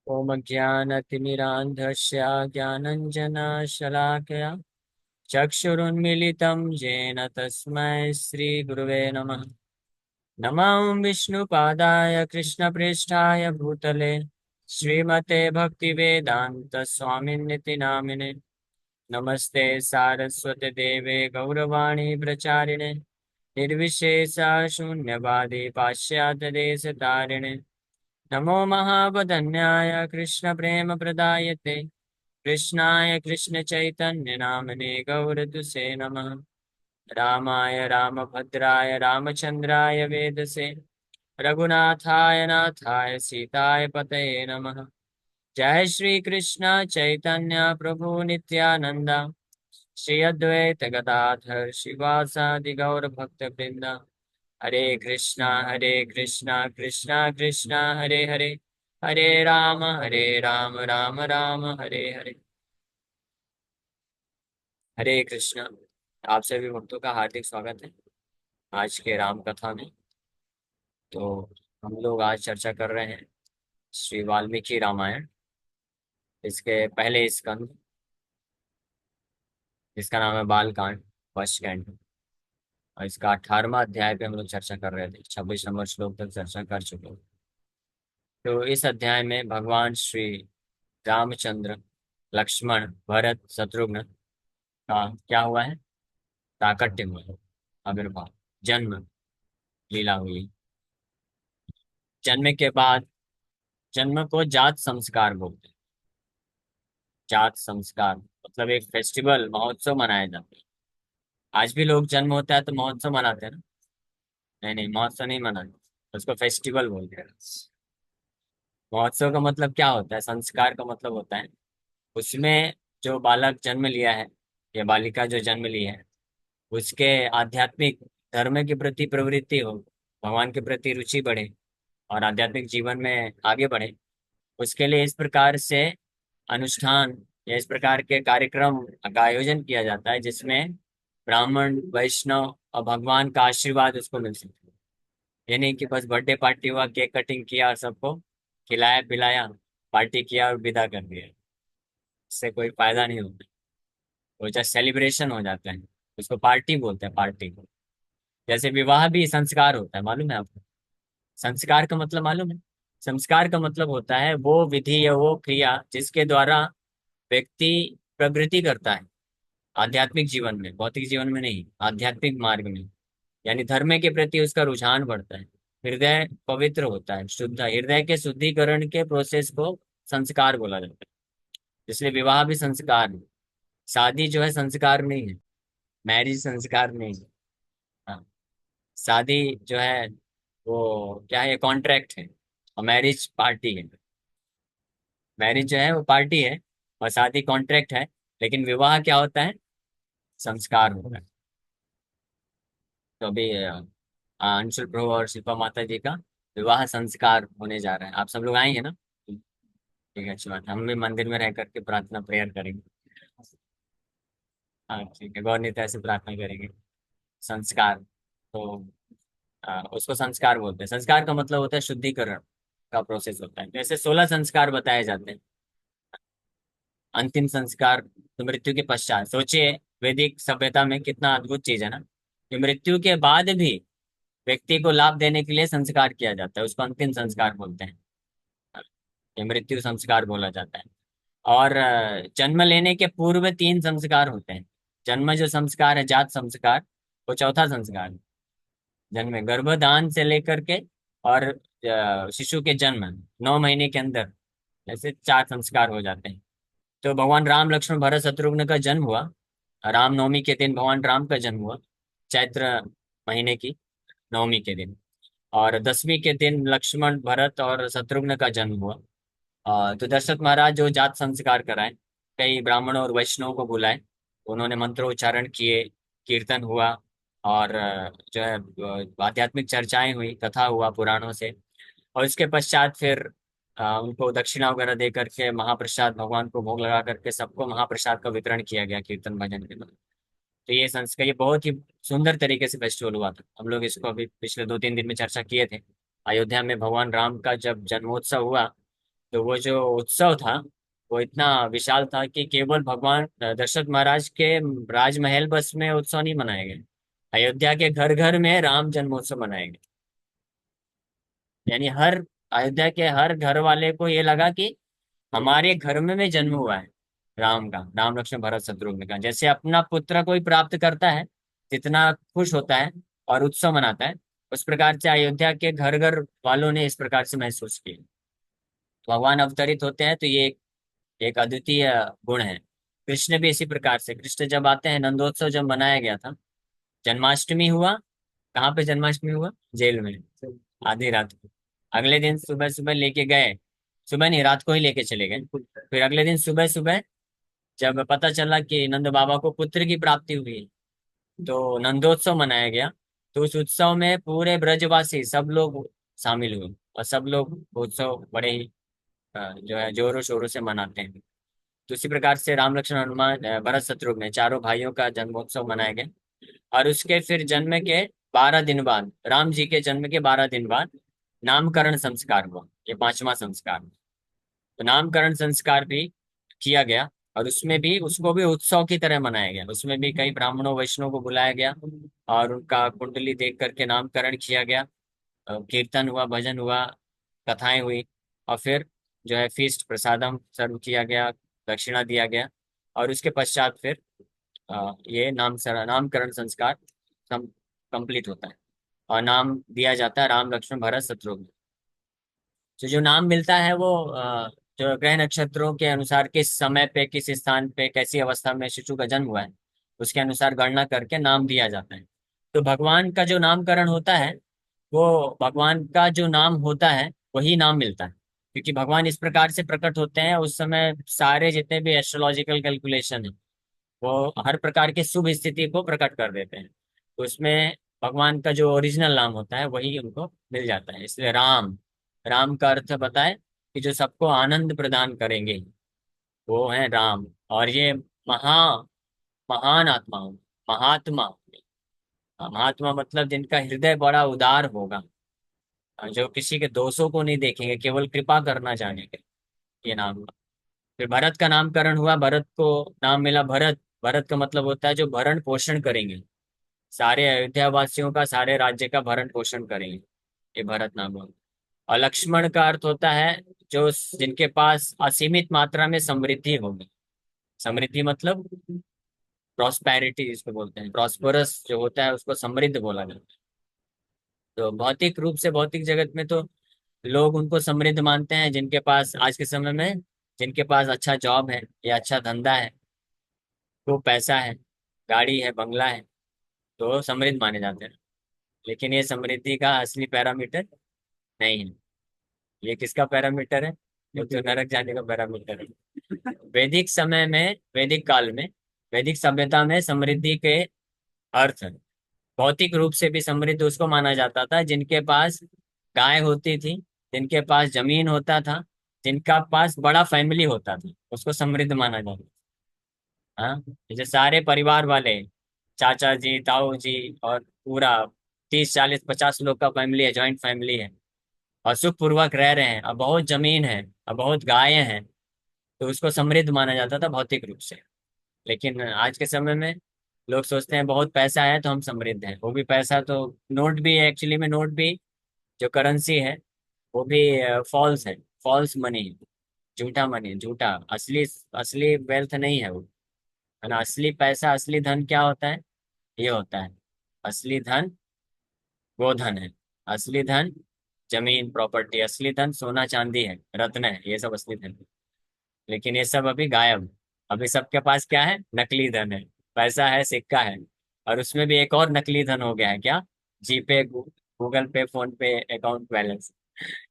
ॐ ज्ञानतिमिरान्धस्य ज्ञानञ्जनशलाकया चक्षुरुन्मीलितं येन तस्मै श्रीगुरुवे नमः। नमः विष्णुपादाय कृष्णप्रेष्ठाय भूतले श्रीमते भक्तिवेदान्तस्वामिन्निति नामिने। नमस्ते सारस्वते देवे गौरवाणी प्रचारिणे निर्विशेषा शून्यवादी पाश्चात्यदेशतारिणे। नमो महावदन्याय कृष्णप्रेमप्रदायते कृष्णाय कृष्णचैतन्यनामने गौरतुसे नमः। रामाय रामभद्राय रामचन्द्राय वेदसे रघुनाथाय नाथाय सीताय पतये नमः। जय श्री कृष्ण चैतन्य प्रभु नित्यानंद श्री अद्वैत गदाधर शिवासादि गौर भक्त वृंद। हरे कृष्णा कृष्णा कृष्णा हरे हरे, हरे राम राम राम हरे हरे। हरे कृष्णा। आप सभी भक्तों का हार्दिक स्वागत है आज के राम कथा में। तो हम लोग आज चर्चा कर रहे हैं श्री वाल्मीकि रामायण, इसके पहले स्कंद, जिसका नाम है बाल कांड, फर्स्ट कैंट। और इसका 18वां अध्याय पे हम लोग चर्चा कर रहे थे, 26 नंबर श्लोक तक चर्चा कर चुके हैं। तो इस अध्याय में भगवान श्री रामचंद्र, लक्ष्मण, भरत, शत्रुघ्न का क्या हुआ है, प्राकट्य हुआ है, आविर्भाव, जन्म लीला हुई। जन्म के बाद, जन्म को जात संस्कार बोलते हैं। जात संस्कार मतलब एक फेस्टिवल, महोत्सव मनाया जाता है। आज भी लोग जन्म होता है तो महोत्सव मनाते हैं ना। नहीं नहीं, महोत्सव नहीं मनाते, उसको फेस्टिवल बोलते हैं। महोत्सव का मतलब क्या होता है, संस्कार का मतलब होता है उसमें जो बालक जन्म लिया है या बालिका जो जन्म ली है, उसके आध्यात्मिक धर्म के प्रति प्रवृत्ति हो, भगवान के प्रति रुचि बढ़े और आध्यात्मिक जीवन में आगे बढ़े। उसके लिए इस प्रकार से अनुष्ठान या इस प्रकार के कार्यक्रम का आयोजन किया जाता है, जिसमें ब्राह्मण, वैष्णव और भगवान का आशीर्वाद उसको मिल सके। ये नहीं कि बस बर्थडे पार्टी हुआ, केक कटिंग किया और सबको खिलाया पिलाया, पार्टी किया और विदा कर दिया। इससे कोई फायदा नहीं होता। वो जस्ट सेलिब्रेशन हो जाता है, उसको पार्टी बोलते हैं, पार्टी को। जैसे विवाह भी संस्कार होता है, मालूम है आपको? संस्कार का मतलब मालूम है? संस्कार का मतलब होता है वो विधि या वो क्रिया जिसके द्वारा व्यक्ति प्रगति करता है आध्यात्मिक जीवन में, भौतिक जीवन में नहीं, आध्यात्मिक मार्ग में। यानी धर्म के प्रति उसका रुझान बढ़ता है, हृदय पवित्र होता है, शुद्ध हृदय के शुद्धिकरण के प्रोसेस को संस्कार बोला जाता है। इसलिए विवाह भी संस्कार है। शादी जो है संस्कार नहीं है, मैरिज संस्कार नहीं है। हाँ, शादी जो है वो क्या है, कॉन्ट्रैक्ट है, और मैरिज पार्टी है। मैरिज जो है वो पार्टी है और शादी कॉन्ट्रैक्ट है। लेकिन विवाह क्या होता है, संस्कार होता है। तो अभी अंशुल प्रभु और शिल्पा माता जी का विवाह संस्कार होने जा रहा है। आप सब लोग आएंगे ना? ठीक है, अच्छी बात है। हम भी मंदिर में रह करके प्रार्थना प्रेयर करेंगे। हाँ ठीक है, गौर निताय से प्रार्थना करेंगे। संस्कार, तो उसको संस्कार बोलते हैं। संस्कार का मतलब होता है शुद्धिकरण का प्रोसेस होता है। जैसे 16 संस्कार बताए जाते हैं। अंतिम संस्कार तो मृत्यु के पश्चात। सोचिए, वैदिक सभ्यता में कितना अद्भुत चीज है ना, कि मृत्यु के बाद भी व्यक्ति को लाभ देने के लिए संस्कार किया जाता है, उसको अंतिम संस्कार बोलते हैं। ये मृत्यु संस्कार बोला जाता है। और जन्म लेने के पूर्व 3 संस्कार होते हैं। जन्म जो संस्कार है, जात संस्कार, वो चौथा संस्कार है। जन्म, गर्भदान से लेकर के और शिशु के जन्म 9 महीने के अंदर, ऐसे 4 संस्कार हो जाते हैं। तो भगवान राम, लक्ष्मण, भरत, शत्रुघ्न का जन्म हुआ। राम नवमी के दिन भगवान राम का जन्म हुआ, चैत्र महीने की नवमी के दिन। और 10वीं के दिन लक्ष्मण, भरत और शत्रुघ्न का जन्म हुआ। तो दशरथ महाराज जो जात संस्कार कराए, कई ब्राह्मणों और वैष्णवों को बुलाए, उन्होंने मंत्रोच्चारण किए, कीर्तन हुआ, और जो है आध्यात्मिक चर्चाएं हुई, कथा हुआ पुराणों से। और इसके पश्चात फिर उनको दक्षिणा वगैरह दे करके महाप्रसाद, भगवान को भोग लगा करके सबको महाप्रसाद का वितरण किया गया कीर्तन भजन के बाद। तो ये संस्कार, ये बहुत ही सुंदर तरीके से फेस्टिवल हुआ था। हम लोग इसको अभी पिछले 2-3 दिन में चर्चा किए थे। अयोध्या में भगवान राम का जब जन्मोत्सव हुआ, तो वो जो उत्सव था वो इतना विशाल था कि केवल भगवान दशरथ महाराज के राजमहल बस में उत्सव नहीं मनाए गए, अयोध्या के घर घर में राम जन्मोत्सव मनाए गए। यानी हर अयोध्या के हर घर वाले को ये लगा कि हमारे घर में जन्म हुआ है राम का, राम लक्ष्मण भरत शत्रुघ्न का। जैसे अपना पुत्र कोई प्राप्त करता है जितना खुश होता है और उत्सव मनाता है, उस प्रकार से अयोध्या के घर घर वालों ने इस प्रकार से महसूस किया। भगवान अवतरित होते हैं तो ये एक अद्वितीय गुण है। कृष्ण भी इसी प्रकार से, कृष्ण जब आते हैं, नंदोत्सव जब मनाया गया था, जन्माष्टमी हुआ, कहाँ पे जन्माष्टमी हुआ? जेल में, आधी रात को। अगले दिन सुबह सुबह लेके गए, सुबह नहीं, रात को ही लेके चले गए। फिर अगले दिन सुबह सुबह जब पता चला कि नंद बाबा को पुत्र की प्राप्ति हुई है, तो नंदोत्सव मनाया गया। तो उस उत्सव में पूरे ब्रजवासी सब लोग शामिल हुए, और सब लोग उत्सव बड़े ही जो है जोरों शोरों से मनाते हैं। तो इसी प्रकार से राम लक्ष्मण हनुमान भरत शत्रुघ्न चारों भाइयों का जन्मोत्सव मनाया गया। और उसके फिर जन्म के 12 दिन बाद, राम जी के जन्म के 12 दिन बाद नामकरण संस्कार हुआ, ये पांचवा संस्कार। तो नामकरण संस्कार भी किया गया, और उसमें भी उसको भी उत्सव की तरह मनाया गया। उसमें भी कई ब्राह्मणों वैष्णव को बुलाया गया और उनका कुंडली देख करके नामकरण किया गया। कीर्तन हुआ, भजन हुआ, कथाएं हुई, और फिर जो है फीस्ट प्रसादम सर्व किया गया, दक्षिणा दिया गया। और उसके पश्चात फिर ये नामकरण संस्कार कंप्लीट होता है, और नाम दिया जाता है राम लक्ष्मण भरत शत्रुघ्न। तो जो नाम मिलता है वो जो ग्रह नक्षत्रों के अनुसार किस समय पे, किस स्थान पे, कैसी अवस्था में शिशु का जन्म हुआ है, उसके अनुसार गणना करके नाम दिया जाता है। तो भगवान का जो नामकरण होता है, वो भगवान का जो नाम होता है वही नाम मिलता है। क्योंकि भगवान इस प्रकार से प्रकट होते हैं, उस समय सारे जितने भी एस्ट्रोलॉजिकल कैलकुलेशन है वो हर प्रकार के शुभ स्थिति को प्रकट कर देते हैं। तो उसमें भगवान का जो ओरिजिनल नाम होता है वही उनको मिल जाता है। इसलिए राम, राम का अर्थ बताए कि जो सबको आनंद प्रदान करेंगे, वो है राम। और ये महा महान आत्मा, महात्मा, महात्मा मतलब जिनका हृदय बड़ा उदार होगा, जो किसी के दोषों को नहीं देखेंगे, केवल कृपा करना जानेंगे, ये नाम। फिर भरत का नामकरण हुआ, भरत को नाम मिला भरत। भरत का मतलब होता है जो भरण पोषण करेंगे, सारे अयोध्या वासियों का, सारे राज्य का भरण पोषण करेंगे, ये भरत नाम हुआ। और लक्ष्मण का अर्थ होता है जो जिनके पास असीमित मात्रा में समृद्धि होगी। समृद्धि मतलब प्रॉस्पेरिटी जिसको बोलते हैं, प्रॉस्परस जो होता है उसको समृद्ध बोला जाता है। तो भौतिक रूप से, भौतिक जगत में तो लोग उनको समृद्ध मानते हैं जिनके पास आज के समय में, जिनके पास अच्छा जॉब है या अच्छा धंधा है, तो पैसा है, गाड़ी है, बंगला है, तो समृद्ध माने जाते हैं। लेकिन ये समृद्धि का असली पैरामीटर नहीं है। ये किसका पैरामीटर है? ये तो नरक जाने का पैरामीटर है। वैदिक समय में, वैदिक काल में, वैदिक सभ्यता में समृद्धि के अर्थ, भौतिक रूप से भी समृद्ध उसको माना जाता था जिनके पास गाय होती थी, जिनके पास जमीन होता था, जिनका पास बड़ा फैमिली होता था, उसको समृद्ध माना जाता था। हाँ, जैसे सारे परिवार वाले, चाचा जी, ताऊ जी, और पूरा 30 40 50 लोग का फैमिली है, जॉइंट फैमिली है, और सुखपूर्वक रह रहे हैं, और बहुत जमीन है, और बहुत गायें हैं, तो उसको समृद्ध माना जाता था भौतिक रूप से। लेकिन आज के समय में लोग सोचते हैं बहुत पैसा है तो हम समृद्ध हैं। वो भी पैसा तो, नोट भी है एक्चुअली में, नोट भी जो करेंसी है वो भी फॉल्स है, फॉल्स मनी है, झूठा मनी है, झूठा। असली, असली वेल्थ नहीं है वो, है ना। असली पैसा, असली धन क्या होता है? ये होता है असली धन, गोधन है। असली धन जमीन प्रॉपर्टी, असली धन सोना चांदी है, रत्न है, ये सब असली धन है। लेकिन ये सब अभी गायब। अभी सबके पास क्या है? नकली धन है, पैसा है, सिक्का है। और उसमें भी एक और नकली धन हो गया है, क्या? जीपे, गूगल पे, फोन पे, अकाउंट बैलेंस,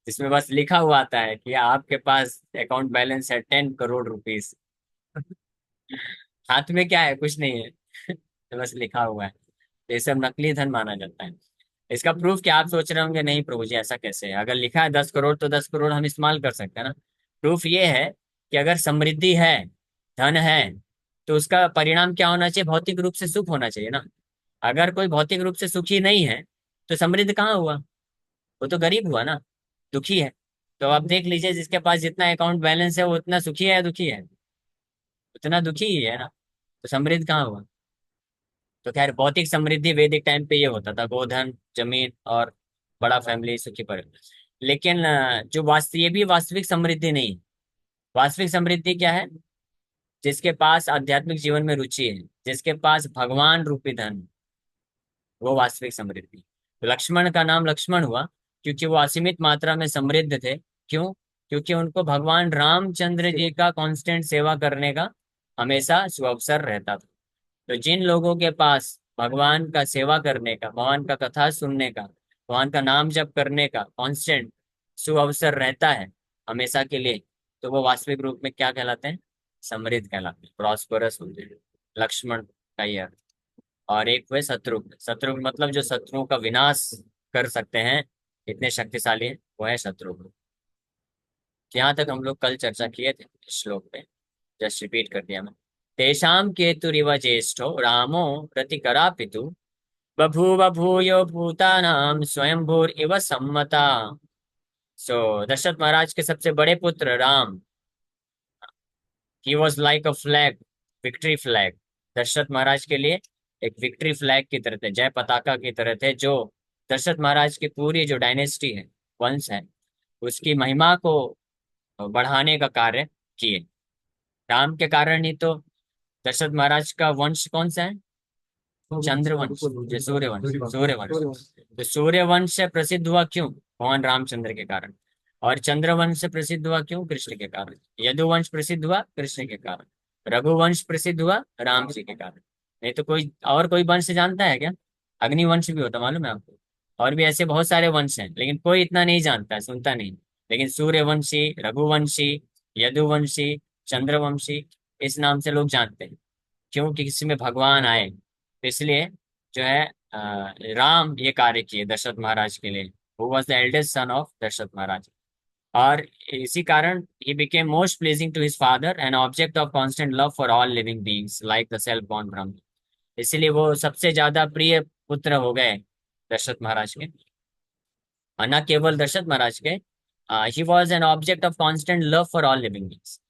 जिसमें बस लिखा हुआ आता है कि आपके पास अकाउंट बैलेंस है 10 करोड़ रुपीस। हाथ में क्या है? कुछ नहीं है। तो बस लिखा हुआ है। तो ये सब नकली धन माना जाता है। इसका प्रूफ क्या? आप सोच रहे होंगे नहीं प्रभु जी ऐसा कैसे है, अगर लिखा है 10 करोड़ तो 10 करोड़ हम इस्तेमाल कर सकते हैं ना। प्रूफ ये है कि अगर समृद्धि है, धन है, तो उसका परिणाम क्या होना चाहिए? भौतिक रूप से सुख होना चाहिए ना। अगर कोई भौतिक रूप से सुखी नहीं है तो समृद्ध कहाँ हुआ? वो तो गरीब हुआ ना, दुखी है। तो आप देख लीजिए, जिसके पास जितना अकाउंट बैलेंस है वो उतना सुखी है या दुखी है? उतना दुखी ही है ना। तो समृद्ध कहाँ हुआ? तो खैर, भौतिक समृद्धि वैदिक टाइम पे ये होता था, गोधन, जमीन और बड़ा फैमिली, सुखी परिवार। लेकिन जो वास्तव ये भी वास्तविक समृद्धि नहीं। वास्तविक समृद्धि क्या है? जिसके पास आध्यात्मिक जीवन में रुचि है, जिसके पास भगवान रूपी धन, वो वास्तविक समृद्धि। लक्ष्मण का नाम लक्ष्मण हुआ क्योंकि वो असीमित मात्रा में समृद्ध थे। क्यों? क्योंकि उनको भगवान रामचंद्र जी का कांस्टेंट सेवा करने का हमेशा सुअवसर रहता था। तो जिन लोगों के पास भगवान का सेवा करने का, भगवान का कथा सुनने का, भगवान का नाम जप करने का कांस्टेंट सुअवसर रहता है हमेशा के लिए, तो वो वास्तविक रूप में क्या कहलाते हैं? समृद्ध कहलाते हैं, प्रॉस्परस होते हैं। लक्ष्मण का ये अर्थ। और एक हुए शत्रुघ्न। शत्रुघ्न मतलब जो शत्रुओं का विनाश कर सकते हैं, इतने शक्तिशाली हैं, वो है शत्रुघ्न। यहाँ तक हम लोग कल चर्चा किए थे इस श्लोक पे, जस्ट रिपीट कर दिया मैं। तेषां केतुरिव ज्येष्ठो रामो प्रतिकरापितु बभूव भूयो भूतानां स्वयंभूरिव सम्मता। सो दशरथ महाराज के सबसे बड़े पुत्र Ram, he was like a flag, victory flag. Dasharath Maharaj के लिए एक विक्ट्री फ्लैग की तरह थे, जय पताका की तरह थे, जो दशरथ महाराज की पूरी जो डायनेस्टी है, वंश है, उसकी महिमा को बढ़ाने का कार्य किए। राम के कारण ही तो दशरथ महाराज का वंश कौन सा है? चंद्रवंश, जो सूर्यवंश। सूर्यवंश, तो सूर्यवंश से प्रसिद्ध हुआ क्यों? भगवान रामचंद्र के कारण। और चंद्रवंश से प्रसिद्ध हुआ क्यों? कृष्ण के कारण। यदुवंश प्रसिद्ध हुआ कृष्ण के कारण। रघुवंश प्रसिद्ध हुआ राम जी के कारण। नहीं तो कोई और कोई वंश जानता है क्या? अग्निवंश भी होता, मालूम है आपको? और भी ऐसे बहुत सारे वंश हैं, लेकिन कोई इतना नहीं जानता है, सुनता नहीं। लेकिन सूर्यवंशी, रघुवंशी, यदुवंशी, चंद्रवंशी, इस नाम से लोग जानते हैं। क्यों? कि किसी में भगवान आए, तो इसलिए जो है राम ये कार्य किए दशरथ महाराज के लिए। Who was the eldest son of Dasharath Maharaj. और इसी कारण ही became most pleasing to his father and object of constant love for all living beings like the self born Brahma. इसीलिए वो सबसे ज्यादा प्रिय पुत्र हो गए दशरथ महाराज के। और न केवल दशरथ महाराज के, he was an object of constant love for all living beings.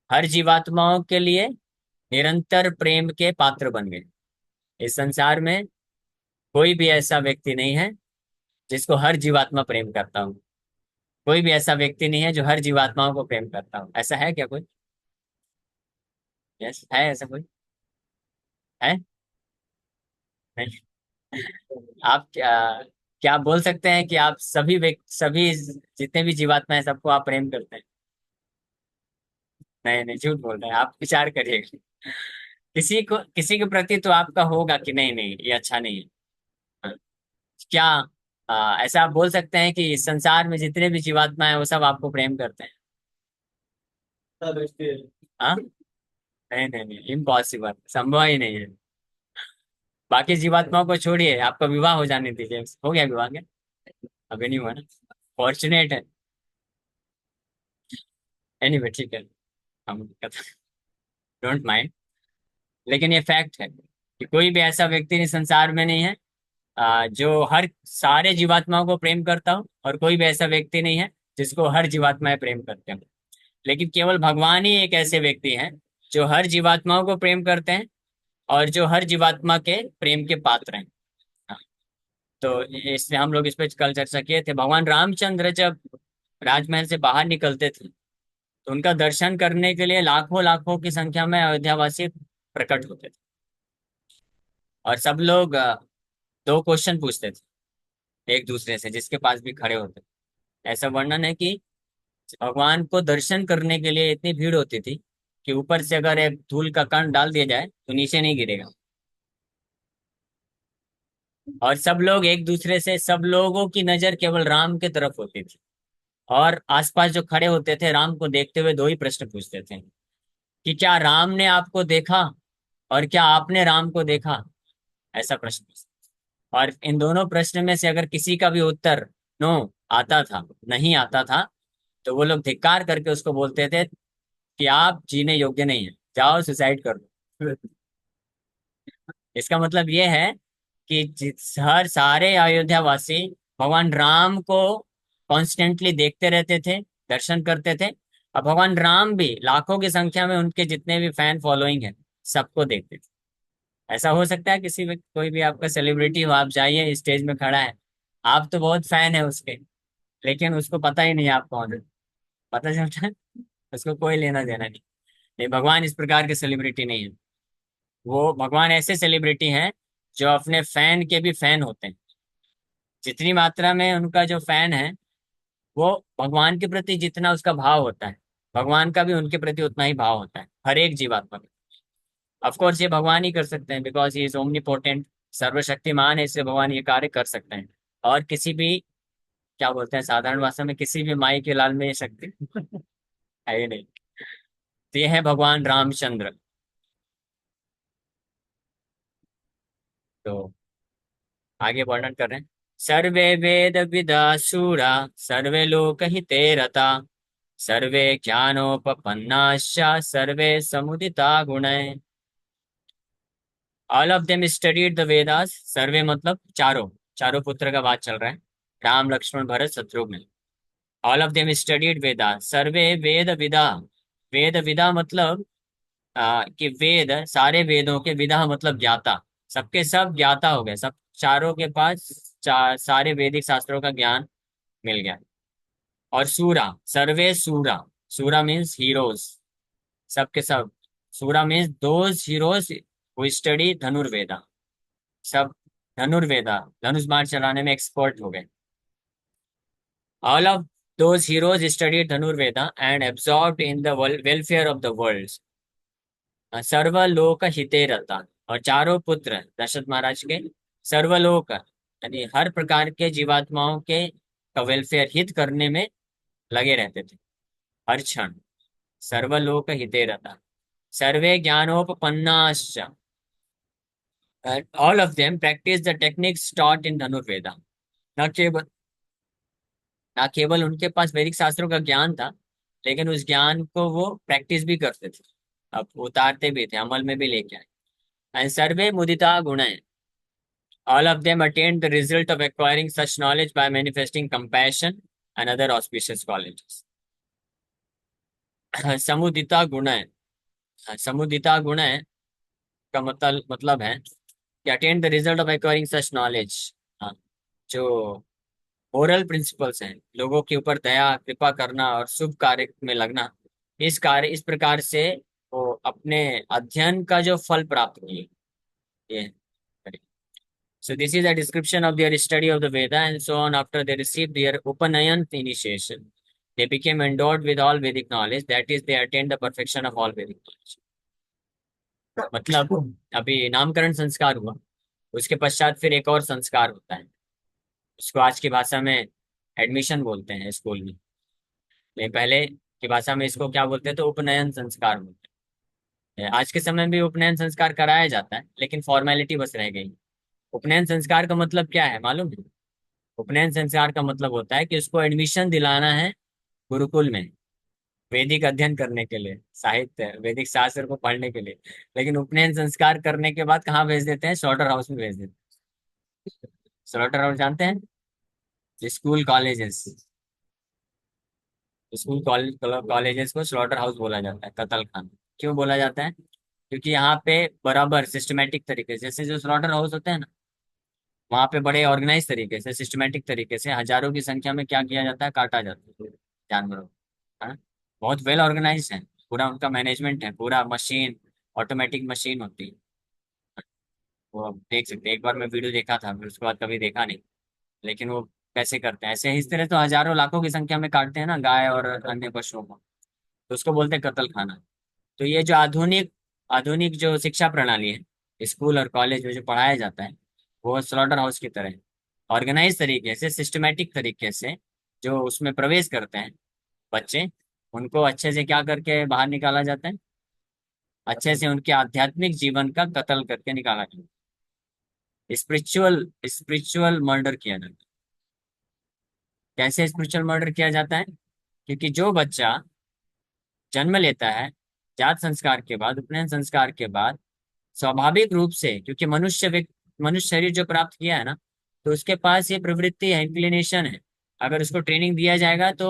हर जीवात्माओं के लिए निरंतर प्रेम के पात्र बन गए। इस संसार में कोई भी ऐसा व्यक्ति नहीं है जिसको हर जीवात्मा प्रेम करता हूँ। कोई भी ऐसा व्यक्ति नहीं है जो हर जीवात्माओं को प्रेम करता हूँ। ऐसा है क्या कोई? यस, है ऐसा कोई? है? नहीं। आप क्या क्या बोल सकते हैं कि आप सभी व्यक्ति, सभी जितने भी जीवात्मा है, सबको आप प्रेम करते हैं? नहीं नहीं, झूठ बोल रहे हैं आप, विचार करिएगा। किसी के प्रति तो आपका होगा कि नहीं नहीं ये अच्छा नहीं है। हाँ। क्या ऐसा आप बोल सकते हैं कि इस संसार में जितने भी जीवात्मा है वो सब आपको प्रेम करते हैं? हाँ? नहीं नहीं नहीं, इम्पॉसिबल, संभव ही नहीं है। बाकी जीवात्माओं को छोड़िए, आपका विवाह हो जाने दीजिए। हो गया विवाह क्या? अभी नहीं हुआ ना? फॉर्चुनेट है। एनीवे, ठीक है, हम डोंट माइंड। लेकिन ये फैक्ट है कि कोई भी ऐसा व्यक्ति इस संसार में नहीं है जो हर सारे जीवात्माओं को प्रेम करता हो, और कोई भी ऐसा व्यक्ति नहीं है जिसको हर जीवात्माएं प्रेम करते हो। लेकिन केवल भगवान ही एक ऐसे व्यक्ति हैं जो हर जीवात्माओं को प्रेम करते हैं, और जो हर जीवात्मा के प्रेम के पात्र हैं। हाँ, तो इसलिए हम लोग इस पर कल चर्चा किए थे। भगवान रामचंद्र जब राजमहल से बाहर निकलते थे, तो उनका दर्शन करने के लिए लाखों लाखों की संख्या में अयोध्यावासी प्रकट होते थे। और सब लोग दो क्वेश्चन पूछते थे एक दूसरे से, जिसके पास भी खड़े होते थे। ऐसा वर्णन है कि भगवान को दर्शन करने के लिए इतनी भीड़ होती थी कि ऊपर से अगर एक धूल का कण डाल दिया जाए तो नीचे नहीं गिरेगा। और सब लोग एक दूसरे से, सब लोगों की नजर केवल राम के तरफ होती थी। और आसपास जो खड़े होते थे, राम को देखते हुए दो ही प्रश्न पूछते थे कि क्या राम ने आपको देखा, और क्या आपने राम को देखा? ऐसा प्रश्न पूछते। और इन दोनों प्रश्न में से अगर किसी का भी उत्तर नो आता था, नहीं आता था, तो वो लोग धिक्कार करके उसको बोलते थे कि आप जीने योग्य नहीं है, जाओ सुसाइड कर लो। इसका मतलब ये है कि हर सारे अयोध्या वासी भगवान राम को कॉन्स्टेंटली देखते रहते थे, दर्शन करते थे। और भगवान राम भी लाखों की संख्या में उनके जितने भी फैन फॉलोइंग है सबको देखते थे। ऐसा हो सकता है किसी भी कोई भी आपका सेलिब्रिटी हो, आप जाइए स्टेज में खड़ा है, आप तो बहुत फैन है उसके, लेकिन उसको पता ही नहीं आप कौन है। पता चलता है उसको कोई लेना देना नहीं। नहीं, भगवान इस प्रकार के सेलिब्रिटी नहीं है। वो भगवान ऐसे सेलिब्रिटी हैं जो अपने फैन के भी फैन होते हैं। जितनी मात्रा में उनका जो फैन है, वो भगवान के प्रति जितना उसका भाव होता है, भगवान का भी उनके प्रति उतना ही भाव होता है, हर एक जीवात्मा में। ऑफ कोर्स ये भगवान ही कर सकते हैं, बिकॉज ही इज ओमनीपोटेंट, सर्वशक्तिमान है, इससे भगवान ये कार्य कर सकते हैं। और किसी भी, क्या बोलते हैं साधारण भाषा में, किसी भी माई के लाल में ये शक्ति है ही नहीं। तो ये है भगवान रामचंद्र। तो आगे वर्णन कर रहे हैं। सर्वे वेद विदा शूरा, सर्वे लोक हिते रता, सर्वे ज्ञानोपपन्नाश्च, सर्वे समुदिता गुणैः। All of them studied the Vedas, सर्वे मतलब चारों, चारों पुत्र का बात चल रहा है, Ram Lakshman Bharat Shatrughna. All of them studied Veda, सर्वे वेद विदा। वेद विदा मतलब कि वेद, सारे वेदों के, विदा मतलब ज्ञाता, सबके सब ज्ञाता हो गए, सब चारों के पास सारे वैदिक शास्त्रों का ज्ञान मिल गया। और सूरा, सर्वे सूरा, सूरा मीन्स हीरोज, सबके सब। सूरा means those heroes who study Dhanurveda, सब धनुर्वेदा, धनुष बाण चलाने में एक्सपर्ट हो गए। All of those heroes studied Dhanurveda and absorbed in the welfare of the world, सर्वलोक हिते रता। और चारों पुत्र दशरथ महाराज के सर्वलोक यानी हर प्रकार के जीवात्माओं के का वेलफेयर, हित करने में लगे रहते थे हर क्षण। सर्वलोक हिते रता, सर्वे ज्ञानोपपन्नाश्च, all of them practice the techniques taught in Dhanurveda. न केवल न केवल उनके पास वैदिक शास्त्रों का ज्ञान था, लेकिन उस ज्ञान को वो प्रैक्टिस भी करते थे, अब उतारते भी थे, अमल में भी लेके आए। एंड सर्वे मुदिता गुण, all of them attained the result of acquiring such knowledge by manifesting compassion and other auspicious qualities. समुदिता गुण है, समुदिता गुण है का मतलब है कि attain the result of acquiring such knowledge. जो मोरल प्रिंसिपल्स हैं, लोगों के ऊपर दया कृपा करना और शुभ कार्य में लगना, इस प्रकार से वो अपने अध्ययन का जो फल प्राप्त किए, ये। So this is a description of their study of the Veda and so on. After they received their Upanayan initiation, they became endowed with all Vedic knowledge. That is, they attained the perfection of all Vedic knowledge. मतलब अभी नामकरण संस्कार हुआ, उसके पश्चात फिर एक और संस्कार होता है, उसको आज की भाषा में एडमिशन बोलते हैं स्कूल में। नहीं, पहले की भाषा में इसको क्या बोलते हैं, तो उपनयन संस्कार बोलते हैं। आज के समय में भी उपनयन संस्कार कराया जाता है, लेकिन फॉर्मेलिटी बस रह गई। उपनयन संस्कार का मतलब क्या है मालूम है? उपनयन संस्कार का मतलब होता है कि उसको एडमिशन दिलाना है गुरुकुल में, वैदिक अध्ययन करने के लिए, साहित्य वैदिक शास्त्र को पढ़ने के लिए। लेकिन उपनयन संस्कार करने के बाद कहाँ भेज देते हैं? स्लॉटर हाउस में भेज देते हैं। स्लॉटर हाउस जानते हैं? स्कूल कॉलेजेस, स्कूल कॉलेजेस को स्लॉटर हाउस बोला जाता है, कत्ल खाना। क्यों बोला जाता है? क्योंकि यहाँ पे बराबर सिस्टमेटिक तरीके से, जैसे जो स्लॉटर हाउस होते हैं ना, वहाँ पे बड़े ऑर्गेनाइज तरीके से, सिस्टमेटिक तरीके से हजारों की संख्या में क्या किया जाता है, काटा जाता है जानवरों को, है ना? बहुत वेल ऑर्गेनाइज है, पूरा उनका मैनेजमेंट है, पूरा मशीन, ऑटोमेटिक मशीन होती है। वो आप देख सकते हैं, एक बार मैं वीडियो देखा था, फिर उसके बाद कभी देखा नहीं। लेकिन वो कैसे करते हैं ऐसे, इस तरह तो हजारों लाखों की संख्या में काटते हैं ना गाय और अन्य पशुओं को, तो उसको बोलते हैं कत्ल खाना। तो ये जो आधुनिक आधुनिक जो शिक्षा प्रणाली है, स्कूल और कॉलेज में जो पढ़ाया जाता है, वो स्लॉटर हाउस की तरह है। ऑर्गेनाइज तरीके से, सिस्टमेटिक तरीके से जो उसमें प्रवेश करते हैं बच्चे, उनको अच्छे से क्या करके बाहर निकाला जाता है? अच्छे से उनके आध्यात्मिक जीवन का कत्ल करके निकाला जाता है, स्पिरिचुअल स्पिरिचुअल मर्डर किया जाता है। कैसे स्पिरिचुअल मर्डर किया जाता है? क्योंकि जो बच्चा जन्म लेता है जात संस्कार के बाद, उपनयन संस्कार के बाद, स्वाभाविक रूप से, क्योंकि मनुष्य शरीर जो प्राप्त किया है ना, तो उसके पास ये प्रवृत्ति है, इंक्लिनेशन है। अगर उसको ट्रेनिंग दिया जाएगा तो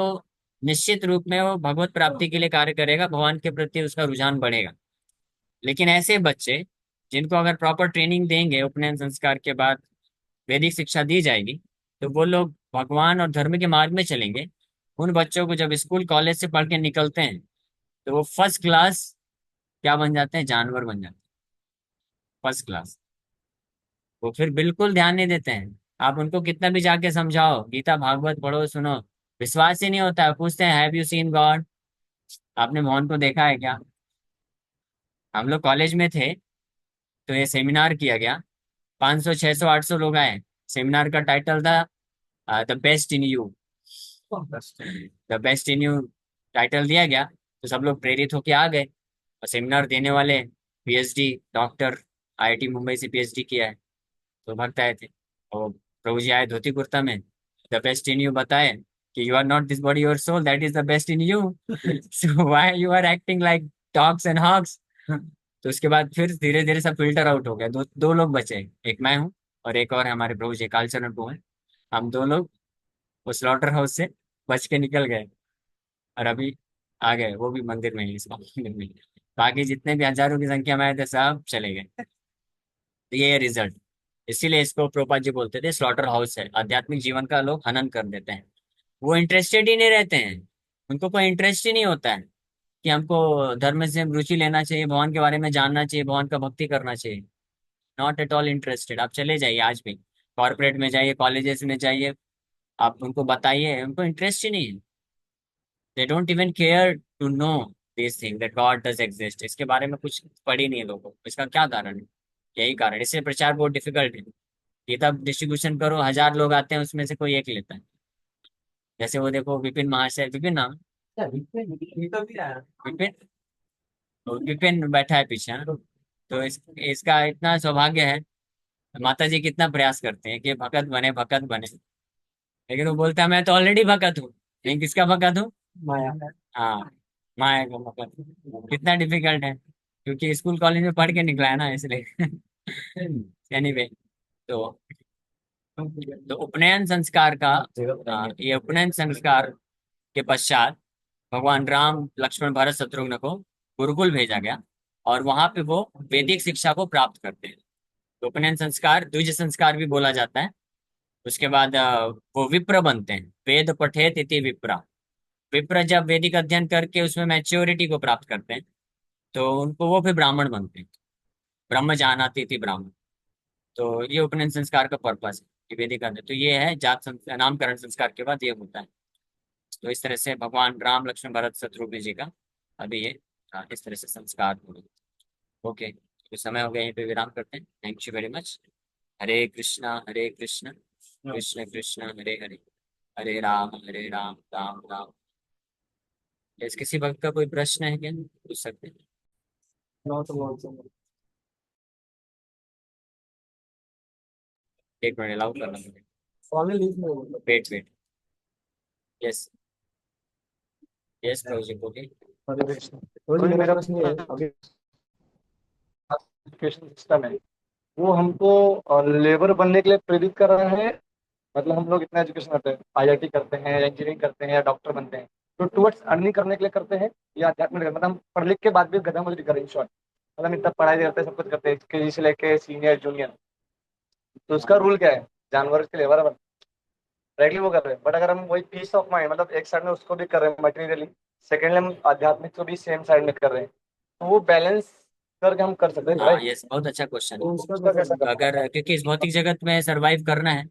निश्चित रूप में वो भगवत प्राप्ति के लिए कार्य करेगा, भगवान के प्रति उसका रुझान बढ़ेगा। लेकिन ऐसे बच्चे जिनको अगर प्रॉपर ट्रेनिंग देंगे, उपनयन संस्कार के बाद वैदिक शिक्षा दी जाएगी, तो वो लोग भगवान और धर्म के मार्ग में चलेंगे। उन बच्चों को जब स्कूल कॉलेज से पढ़ के निकलते हैं, तो वो फर्स्ट क्लास क्या बन जाते हैं, जानवर बन जाते हैं, फर्स्ट क्लास। वो फिर बिल्कुल ध्यान नहीं देते हैं। आप उनको कितना भी जाके समझाओ, गीता भागवत पढ़ो सुनो, विश्वास ही नहीं होता है। पूछते हैं हैव यू सीन गॉड, आपने मोहन को देखा है क्या? हम लोग कॉलेज में थे, तो ये सेमिनार किया गया, 500 600 800 लोग आए। सेमिनार का टाइटल था the best in you, the best in you title दिया गया। तो सब लोग प्रेरित होके आ गए, और सेमिनार देने वाले पीएचडी डॉक्टर, आईआईटी मुंबई से पीएचडी किया है, तो भक्त आए थे। और प्रभु जी आए धोती कुर्ता में, द बेस्ट इन यू बताए कि you are not this body your soul, that is the best in you, so why you are acting like dogs and hogs. तो उसके बाद फिर धीरे धीरे सब फिल्टर आउट हो गया। दो दो लोग बचे, एक मैं हूँ और एक और है हमारे प्रभु जी कालचरण प्रभु है। हम दो लोग उस स्लॉटर हाउस से बच के निकल गए, और अभी आ गए, वो भी मंदिर में ही, इस मंदिर में ही। बाकी जितने भी हजारों की संख्या में आए थे सब चले गए। तो ये रिजल्ट, इसीलिए इसको प्रोपा जी बोलते थे स्लॉटर हाउस है, आध्यात्मिक जीवन का लोग हनन कर देते हैं। वो इंटरेस्टेड ही नहीं रहते हैं, उनको कोई इंटरेस्ट ही नहीं होता है कि हमको धर्म से रुचि लेना चाहिए, भगवान के बारे में जानना चाहिए, भगवान का भक्ति करना चाहिए। Not at all interested. आप चले जाइए आज भी, कॉर्पोरेट में जाइए, कॉलेजेस में जाइए, आप उनको बताइए, उनको इंटरेस्ट ही नहीं है। They don't even care to know this thing that God does exist. इसके बारे में कुछ पढ़ी नहीं है लोगों को। इसका क्या कारण है? यही कारण, इससे प्रचार बहुत डिफिकल्ट है। किताब डिस्ट्रीब्यूशन करो, 1000 लोग आते हैं, उसमें से कोई एक लेता है। जैसे वो देखो विपिन महाशय, विपिन नाम, विपिन, विपिन बैठा है पीछे, है ना? तो इसका इतना सौभाग्य है, माता जी कितना प्रयास करते हैं कि भगत बने भगत बने, लेकिन वो बोलता है मैं तो ऑलरेडी भगत हूँ। लेकिन किसका भगत हूँ? माया। हाँ, माया का भगत। कितना डिफिकल्ट है, क्योंकि स्कूल कॉलेज में पढ़ के निकला है ना, इसलिए। एनीवे, तो उपनयन संस्कार का, ये उपनयन संस्कार के पश्चात भगवान राम लक्ष्मण भरत शत्रुघ्न को गुरुकुल भेजा गया, और वहां पे वो वैदिक शिक्षा को प्राप्त करते हैं। तो उपनयन संस्कार द्विज संस्कार भी बोला जाता है। उसके बाद वो विप्र बनते हैं, वेद पठेत इति विप्रा। विप्र जब वैदिक अध्ययन करके उसमें मैच्योरिटी को प्राप्त करते हैं, तो उनको वो फिर ब्राह्मण बनते हैं। ब्रह्म जानाति इति ब्राह्मण। तो ये उपनयन संस्कार का पर्पस है कि वैदिक अध्ययन, तो ये है नामकरण संस्कार के बाद ये होता है। तो इस तरह से भगवान राम लक्ष्मण भरत शत्रुघ्न जी का अभी ये इस तरह से संस्कार हुए। ओके, तो समय हो गया, यहीं पे विराम करते हैं। Thank you very much. Hare Krishna Krishna Krishna Hare Hare, Hare Ram Ram Ram. इस किसी भक्त का कोई प्रश्न है क्या, पूछ सकते हैं? एक मिनट अलाउ करना मुझे, वेट वेट। यस, यस प्रभु जी बोलिए। तो ये मेरा प्रश्न ये है, अभी एजुकेशन सिस्टम है वो हमको लेबर बनने के लिए प्रेरित कर रहा है। मतलब हम लोग इतना एजुकेशन करते हैं, आईआईटी करते हैं या इंजीनियरिंग करते हैं या डॉक्टर बनते हैं, तो टुवर्ड्स अर्निंग करने के लिए करते हैं या अध्यात्म मतलब हम पढ़ लिख के बाद भी गधा मजदूरी करें, इन शॉर्ट मतलब इतना पढ़ाई करते हैं, सब कुछ करते हैं, केजी से लेके सीनियर जूनियर। तो उसका रूल क्या है? जानवर के लेबर डायरेक्टली वो कर रहे हैं, बट अगर हम वही पीस ऑफ माइंड मतलब एक साइड में उसको भी कर रहे हैं मटेरियली, सेकेंडली हम आध्यात्मिक को भी सेम साइड में कर रहे हैं, तो वो बैलेंस करके हम कर सकते हैं, हाँ, राइट? यस, बहुत अच्छा क्वेश्चन तो उसका है। कैसा करना अगर क्योंकि इस भौतिक जगत में सरवाइव करना है,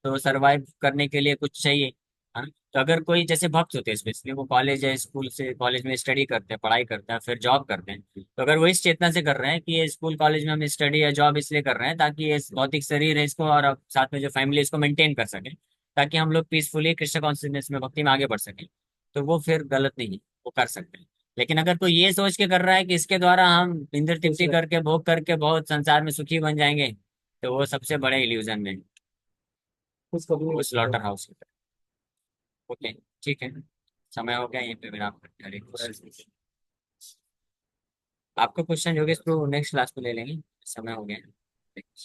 तो सरवाइव करने के लिए कुछ चाहिए, है ना? तो अगर कोई जैसे भक्त होते हैं, स्पेशली वो कॉलेज या स्कूल से कॉलेज में स्टडी करते हैं, पढ़ाई करते हैं, फिर जॉब करते हैं, तो अगर वो इस चेतना से कर रहे हैं कि ये स्कूल कॉलेज में हम स्टडी या जॉब इसलिए कर रहे हैं ताकि ये भौतिक शरीर है इसको, और अब साथ में जो फैमिली है इसको मेंटेन कर सके, ताकि हम लोग पीसफुली कृष्ण कॉन्शियसनेस में, भक्ति में आगे बढ़ सकें, तो वो फिर गलत नहीं है, वो कर सकते हैं। लेकिन अगर कोई ये सोच के कर रहा है कि इसके द्वारा हम इंद्र तृप्ति करके भोग करके बहुत संसार में सुखी बन जाएंगे, तो वो सबसे बड़े इल्यूजन में है, वो स्लॉटर हाउस की तरह। ओके, ठीक है, समय हो गया, यहीं पे विराम करते हैं। हरे कृष्ण। आपका क्वेश्चन योगेश, तो नेक्स्ट क्लास में ले लेंगे, समय हो गया है।